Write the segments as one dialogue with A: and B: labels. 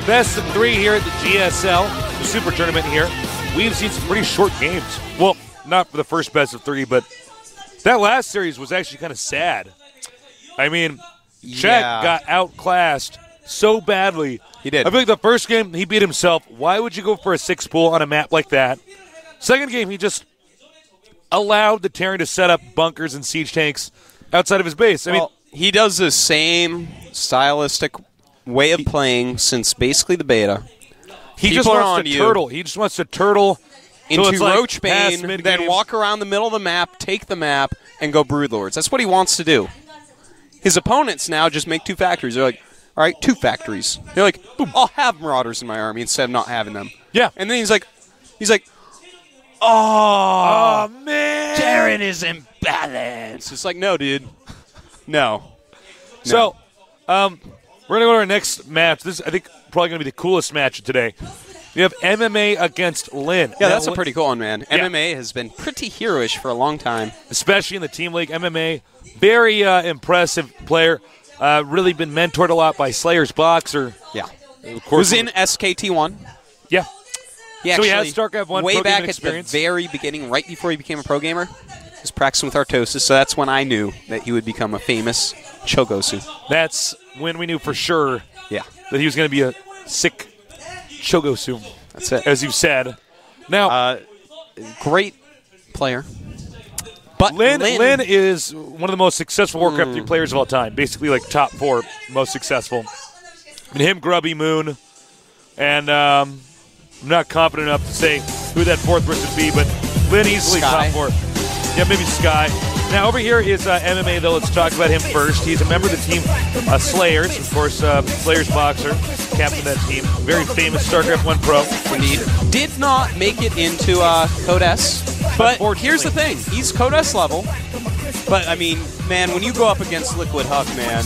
A: best of 3 here at the GSL, the Super Tournament here. We've seen some pretty short games. Well, not for the first best of 3, but that last series was actually kind of sad. I mean, Czech got outclassed so badly.
B: He did.
A: I feel like the first game, he beat himself. Why would you go for a 6-pool on a map like that? Second game, he just allowed the Terran to set up bunkers and siege tanks outside of his base. I mean,
B: he does the same stylistic way of playing since basically the beta.
A: He just wants to turtle. He just wants to turtle
B: into Roachbane, then walk around the middle of the map, take the map, and go Broodlords. That's what he wants to do. His opponents now just make 2 factories. They're like, all right, 2 factories. They're like, boom, I'll have Marauders in my army instead of not having them.
A: Yeah.
B: And then he's like, oh
A: man,
B: Terran is imbalanced. It's like, no, dude. No.
A: So, we're going to go to our next match. This is, I think, probably going to be the coolest match of today. We have MMA against Lyn.
B: Yeah, that's a pretty cool one, man. Yeah. MMA has been pretty heroish for a long time.
A: Especially in the Team League. MMA, very impressive player. Really been mentored a lot by Slayer's Boxer.
B: Yeah. Was in SKT1.
A: Yeah.
B: He
A: so he has StarCraft 1
B: way back
A: experience.
B: At the very beginning, right before he became a pro gamer, he was practicing with Artosis, so that's when I knew that he would become a famous Chogosu.
A: That's when we knew for sure
B: that
A: he was going to be a sick Chogosu.
B: That's it.
A: As you said. Now,
B: great player. But
A: Lyn is one of the most successful Warcraft 3 players of all time. Basically, like top 4 most successful. I mean, him, Grubby, Moon, and I'm not confident enough to say who that 4th person would be, but Lyn easily
B: Sky.
A: top 4. Yeah, maybe Sky. Now, over here is MMA, though. Let's talk about him first. He's a member of the team Slayers. Of course, Slayer's Boxer, captain of that team. Very famous StarCraft 1 pro.
B: Indeed. Did not make it into Code S. But here's the thing. He's Code S level. But, I mean, man, when you go up against Liquid Huck, man,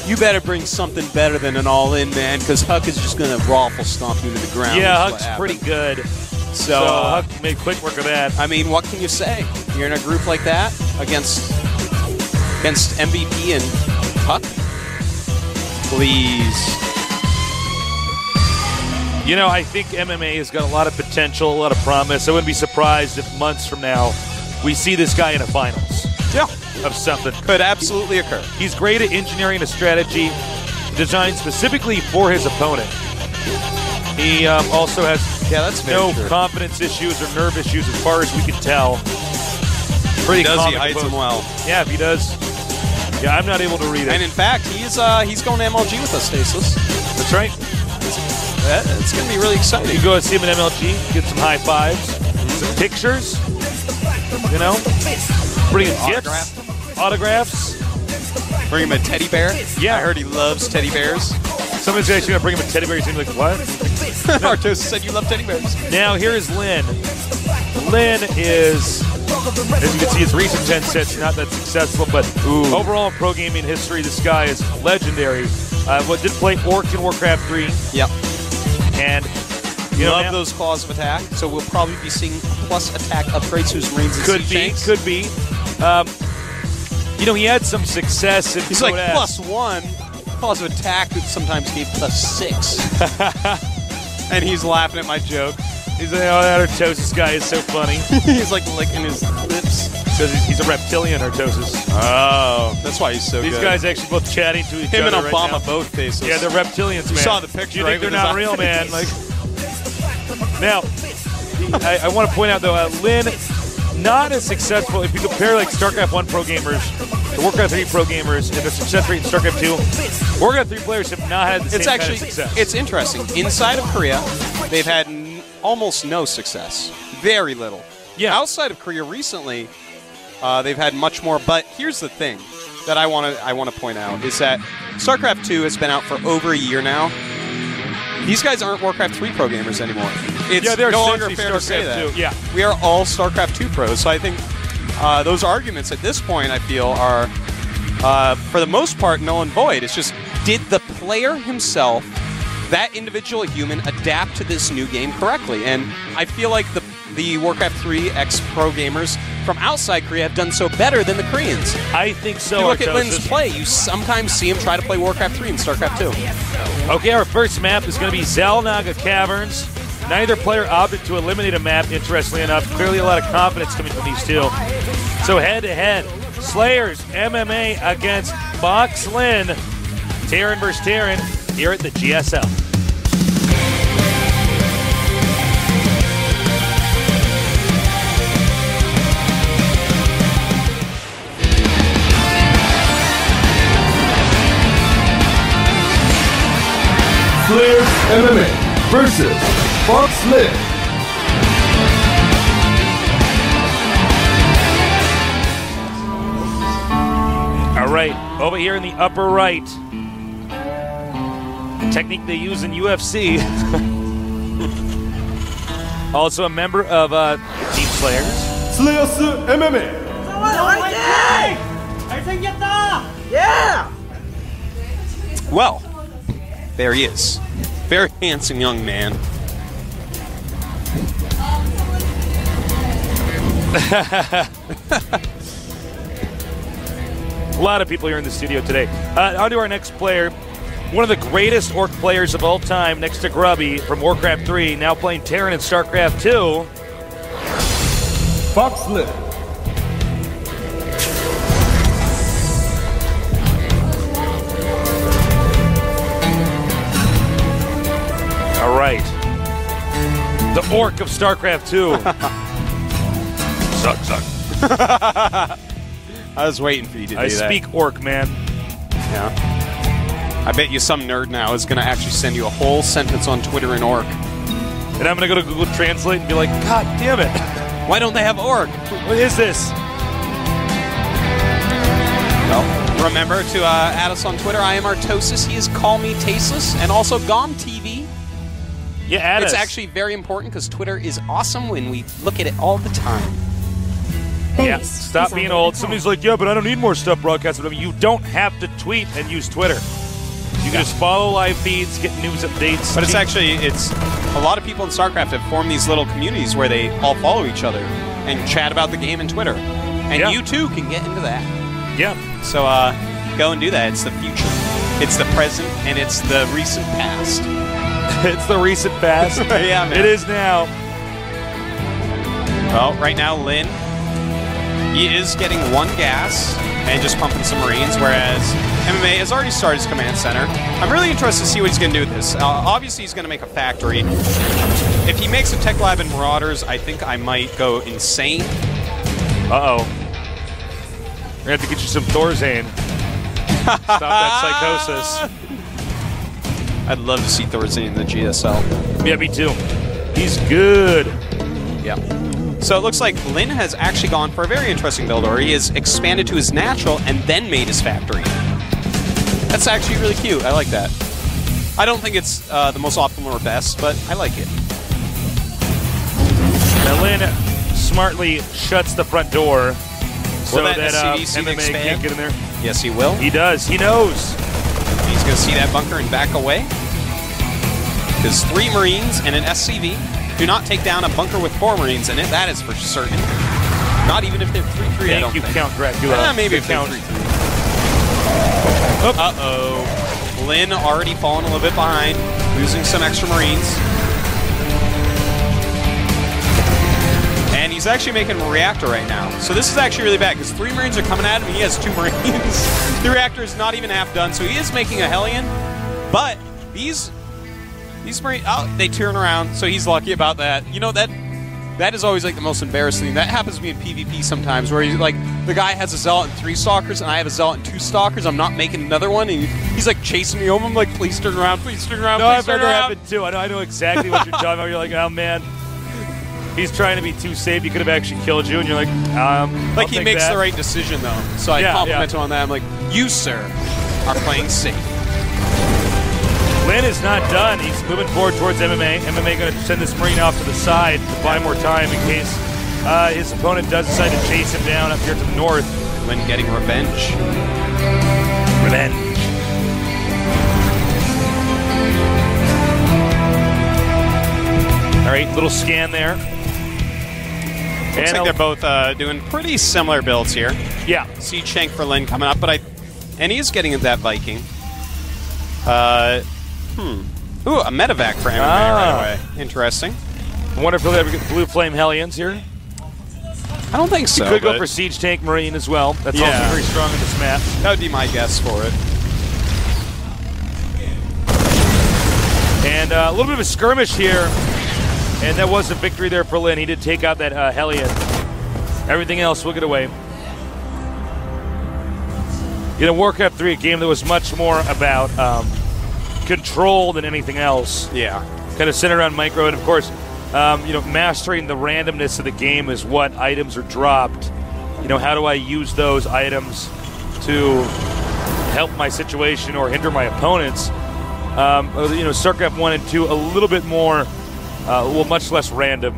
B: you better bring something better than an all-in, man, because Huck is just going to raffle stomp you to the ground.
A: Yeah, Huck's pretty good. So Huck made quick work of that.
B: I mean, what can you say? You're in a group like that against MVP and Huck? Please.
A: You know, I think MMA has got a lot of potential, a lot of promise. I wouldn't be surprised if months from now we see this guy in a finals.
B: Yeah.
A: Of something.
B: Could absolutely occur.
A: He's great at engineering a strategy designed specifically for his opponent. He also has no confidence issues or nerve issues as far as we can tell. Pretty
B: he hides them well.
A: Yeah, if he does. Yeah, I'm not able to read it.
B: And in fact, he's going to MLG with us, Stasis.
A: That's right.
B: It's going to be really exciting.
A: You go see him at MLG, get some high fives, some pictures, you know, bring him gifts, autographs.
B: Bring him a teddy bear.
A: Yeah.
B: I heard he loves teddy bears.
A: Somebody's actually going to bring him a teddy bear. He's going to be like, what?
B: Artos said you love teddy bears.
A: Now, here is Lyn. Lyn is, as you can see, his recent 10 sets not that successful, but overall in pro gaming history, this guy is legendary. Did play Orc in Warcraft 3.
B: Yep.
A: And
B: you love those claws of attack, so we'll probably be seeing plus attack upgrades to his range.
A: Could be. You know, he had some success in
B: He's like +1. Claws of attack that sometimes gave +6. And he's laughing at my joke.
A: He's like, oh, that Artosis guy is so funny.
B: He's like licking his lips.
A: Because he's a reptilian, Artosis.
B: Oh, that's why he's so good.
A: These guys actually both chatting to each other.
B: Him and
A: Obama
B: right both faces.
A: Yeah, they're reptilians, man.
B: You saw the picture,
A: you think they're not real, man? Like, now, I want to point out, though, Lyn, not as successful. If you compare, like, StarCraft 1 pro gamers to Warcraft 3 pro gamers and their success rate in StarCraft 2, Warcraft 3 players have not had the same kind of success.
B: It's interesting. Inside of Korea, they've had almost no success. Very little.
A: Yeah.
B: Outside of Korea recently, they've had much more. But here's the thing that I want to point out is that StarCraft 2 has been out for over a year now. These guys aren't Warcraft 3 pro gamers anymore. It's
A: they're
B: no longer fair to say that.
A: 2. Yeah.
B: We are all StarCraft 2 pros. So I think those arguments at this point, I feel, are, for the most part, null and void. It's just, did the player himself, that individual human, adapt to this new game correctly? And I feel like the Warcraft 3 ex-pro gamers from outside Korea have done so better than the Koreans.
A: I think so.
B: If you look at Lin's play, you sometimes see him try to play Warcraft 3 and StarCraft 2.
A: Okay, our first map is going to be Xalnaga Caverns. Neither player opted to eliminate a map, interestingly enough. Clearly a lot of confidence coming from these two. So head-to-head, Slayers MMA against FOXLyn. Terran versus Terran here at the GSL.
C: Slayers MMA versus FOXLyn.
A: All right, over here in the upper right, the technique they use in UFC. Also a member of Team Slayers.
C: Slayers MMA.
D: Yeah!
B: Well, there he is. Very handsome young man.
A: A lot of people here in the studio today. On to our next player. One of the greatest Orc players of all time, next to Grubby from Warcraft 3, now playing Terran in StarCraft 2.
C: FOXLyn.
A: All right. The Orc of StarCraft 2. Suck.
B: I was waiting for you to do
A: I
B: that.
A: speak Orc, man.
B: Yeah. I bet you some nerd now is going to actually send you a whole sentence on Twitter in Orc.
A: And I'm going to go to Google Translate and be like, God damn it.
B: Why don't they have Orc?
A: What is this?
B: Well, remember to add us on Twitter. I am Artosis. He is Call Me Tasteless. And also GomTV.
A: Yeah, add us.
B: It's actually very important because Twitter is awesome when we look at it all the time.
A: Yeah, stop being old. Somebody's like, yeah, but I don't need more stuff broadcasted. I mean, you don't have to tweet and use Twitter. You can just follow live feeds, get news updates.
B: But it's a lot of people in StarCraft have formed these little communities where they all follow each other and chat about the game in Twitter. And you too can get into that.
A: Yeah.
B: So go and do that. It's the future. It's the present, and it's the recent past.
A: It's the recent past.
B: Yeah, man.
A: It is now.
B: Well, right now, Lyn, he is getting 1 gas and just pumping some Marines, whereas MMA has already started his command center. I'm really interested to see what he's going to do with this. Obviously, he's going to make a factory. If he makes a tech lab in Marauders, I think I might go insane.
A: Uh-oh. We're going to have to get you some Thorzane. Stop that psychosis.
B: I'd love to see Thorzane in the GSL.
A: Yeah, me too. He's good.
B: Yeah. So it looks like Lyn has actually gone for a very interesting build, or he has expanded to his natural and then made his factory. That's actually really cute. I like that. I don't think it's the most optimal or best, but I like it.
A: Now Lyn smartly shuts the front door so that
B: SCDC
A: MMA can't get in there.
B: Yes, he will.
A: He does. He knows.
B: He's going to see that bunker and back away. Because 3 Marines and an SCV do not take down a bunker with 4 Marines in it. That is for certain. Not even if they're 3-3, I don't think.
A: Count Dracula.
B: Maybe if
A: count.
B: they're 3-3. Uh-oh. Lyn already fallen a little bit behind, losing some extra Marines. And he's actually making a reactor right now. So this is actually really bad, because 3 Marines are coming at him, and he has 2 Marines. The reactor is not even half done, so he is making a Hellion. But these Marines, they turn around, so he's lucky about that. You know, that is always like the most embarrassing thing. That happens to me in PvP sometimes, where he's like, the guy has a Zealot and 3 Stalkers, and I have a Zealot and 2 Stalkers. I'm not making another one, and he's like chasing me home. I'm like, please turn around, please turn around,
A: No,
B: please
A: I've
B: turn
A: had that
B: around.
A: happen too. I know exactly what you're talking about. You're like, oh man, he's trying to be too safe. He could have actually killed you, and you're like,
B: Like he makes the right decision though. So I compliment him on that. I'm like, you sir are playing safe.
A: Lyn is not done. He's moving forward towards MMA. MMA going to send this Marine off to the side to buy more time in case his opponent does decide to chase him down up here to the north.
B: Lyn getting revenge.
A: Revenge. All right, little scan there.
B: Looks like they're both doing pretty similar builds here.
A: Yeah.
B: Siege Tank for Lyn coming up, and he is getting that Viking. Ooh, a medevac for MMA right away. Interesting.
A: I wonder if he'll ever get Blue Flame Hellions here.
B: I don't think so.
A: He could go for Siege Tank Marine as well. That's also very strong in this map.
B: That would be my guess for it.
A: And a little bit of a skirmish here. And that was a victory there for Lyn. He did take out that Hellion. Everything else will get away. You know, Warcraft 3, a game that was much more about control than anything else.
B: Yeah.
A: Kind of centered around micro, and of course, you know, mastering the randomness of the game is what items are dropped. You know, how do I use those items to help my situation or hinder my opponents? You know, StarCraft 1 and 2, a little bit more, well, much less random.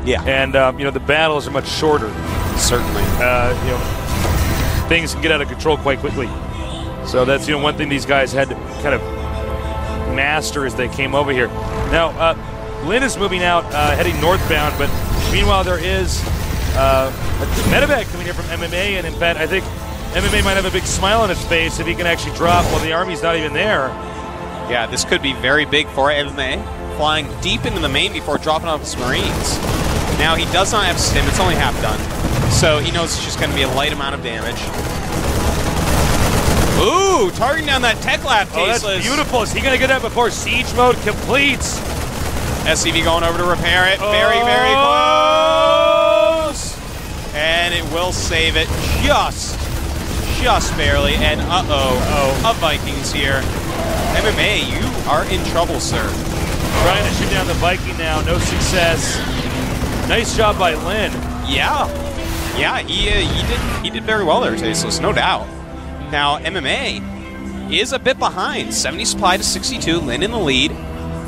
B: Yeah.
A: And, you know, the battles are much shorter.
B: Certainly.
A: You know, things can get out of control quite quickly. So that's, you know, one thing these guys had to kind of master as they came over here. Now, Lyn is moving out, heading northbound, but meanwhile there is a medevac coming here from MMA, and in fact, I think MMA might have a big smile on his face if he can actually drop while the army's not even there.
B: Yeah, this could be very big for MMA, flying deep into the main before dropping off his Marines. Now, he does not have stim, it's only half done, so he knows it's just going to be a light amount of damage. Ooh, targeting down that tech lab, Tasteless.
A: Oh, that's beautiful. Is he going to get that before siege mode completes?
B: SCV going over to repair it. Very, very close. And it will save it just barely. And a Viking's here. MMA, you are in trouble, sir.
A: Trying to shoot down the Viking now. No success. Nice job by Lyn.
B: Yeah. Yeah, he did very well there, Tasteless, no doubt. Now, MMA is a bit behind. 70 supply to 62. Lyn in the lead.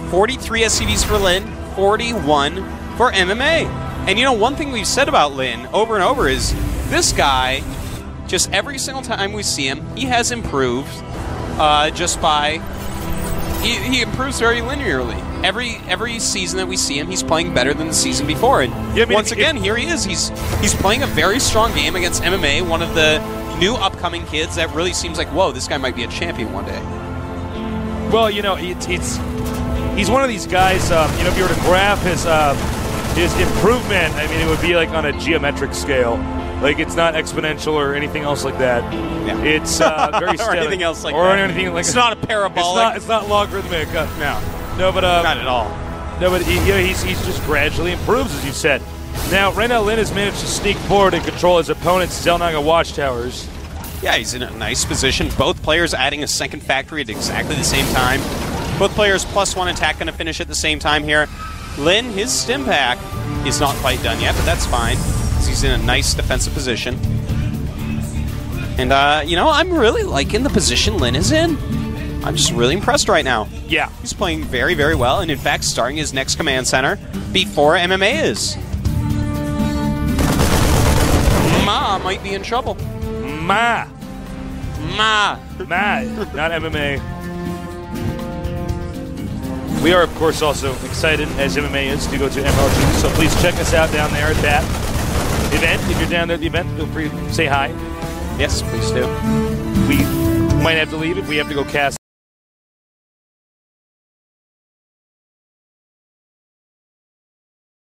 B: 43 SCVs for Lyn. 41 for MMA. And you know, one thing we've said about Lyn over and over is this guy, just every single time we see him, he has improved just by... He improves very linearly. Every season that we see him, he's playing better than the season before. And
A: yeah, I mean,
B: once again, here he is. He's playing a very strong game against MMA, one of the new upcoming kids that really seems like, whoa, this guy might be a champion one day.
A: Well, you know, he's one of these guys, you know, if you were to graph his improvement, I mean, it would be like on a geometric scale. Like, it's not exponential or anything else like that. Yeah. It's very steady.
B: Or anything else like
A: or
B: that.
A: Anything like
B: it's not a parabolic.
A: It's not logarithmic.
B: No,
A: but
B: not at all.
A: No, but he's just gradually improves, as you said. Now, right now, Lyn has managed to sneak forward and control his opponent's Zelnaga watchtowers.
B: Yeah, he's in a nice position. Both players adding a second factory at exactly the same time. Both players +1 attack going to finish at the same time here. Lyn, his stim pack is not quite done yet, but that's fine. He's in a nice defensive position. And, you know, I'm really liking the position Lyn is in. I'm just really impressed right now.
A: Yeah.
B: He's playing very, very well, and in fact, starting his next command center before MMA is. Ma might be in trouble.
A: Ma,
B: not
A: MMA. We are, of course, also excited, as MMA is, to go to MLG, so please check us out down there at that event. If you're down there at the event, feel free to say hi.
B: Yes, please do.
A: We might have to leave if we have to go cast